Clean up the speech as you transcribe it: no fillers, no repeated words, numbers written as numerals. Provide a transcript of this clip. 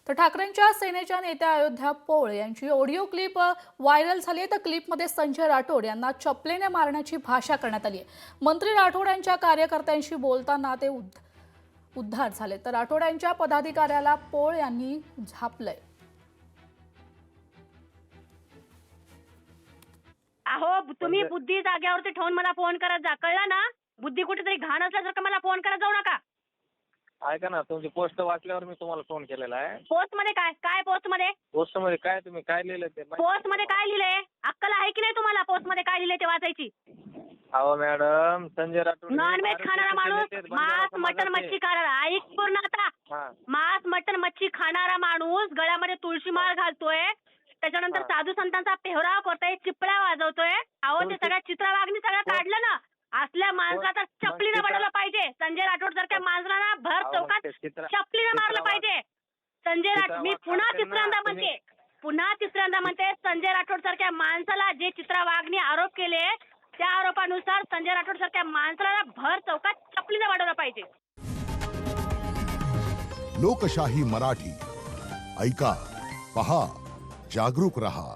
तर ठाकरेंच्या सेनेच्या नेत्या अयोध्या पोळ यांची ऑडिओ क्लिप व्हायरल झाली आहे। तर क्लिपमध्ये संजय राठोड यांना चपलेने मारण्याची भाषा करण्यात आली आहे। मंत्री राठोड यांच्या कार्यकर्त्यांशी बोलताना ते उद्धार झाले। तर राठोड यांच्या पदाधिकाऱ्याला पोळ यांनी झापलंय। अहो तुम्ही बुद्धी जाग्यावरती ठेवून मला फोन करत जा, कळलं ना? बुद्धी कुठेतरी घाण असल्यासारखं मला फोन करत जाऊ नका। ऐका ना, तुमची पोस्ट वाचल्यावर मी तुम्हाला फोन केलेला आहे। पोस्ट मध्ये काय पोस्ट मध्ये काय तुम्ही काय लिहिलं ते पोस्ट मध्ये काय लिहिलंय? अक्कल आहे की नाही तुम्हाला पोस्ट मध्ये काय लिहिलंय ते वाचायची? अहो मॅडम, संजय राठोड नॉनव्हेज खाणारा माणूस, मांस मटन मच्छी खाणारा, ऐक पूर्ण आता। मांस मटन मच्छी खाणारा माणूस गळ्यामध्ये तुळशी माळ घालतोय, त्याच्यानंतर साधू संतांचा पेहराव करतोय, चिपळ्या वाजवतोय। अहो ते सगळं चित्रवागणी सगळं काढलं ना, असल्या माणसाला चपलीने बनवलं पाहिजे। संजय राठोड सारख्या माणसाला भर चौकात चपलीने मारलं पाहिजे। संजय राठोड, मी पुन्हा तिसऱ्यांदा म्हणते, संजय राठोड सारख्या माणसाला जे चित्रवागणी आरोप केले त्या आरोपानुसार संजय राठोड सारख्या माणसाला भर चौकात चपलीने वाढवलं पाहिजे। लोकशाही मराठी ऐका, पहा, जागरूक रहा।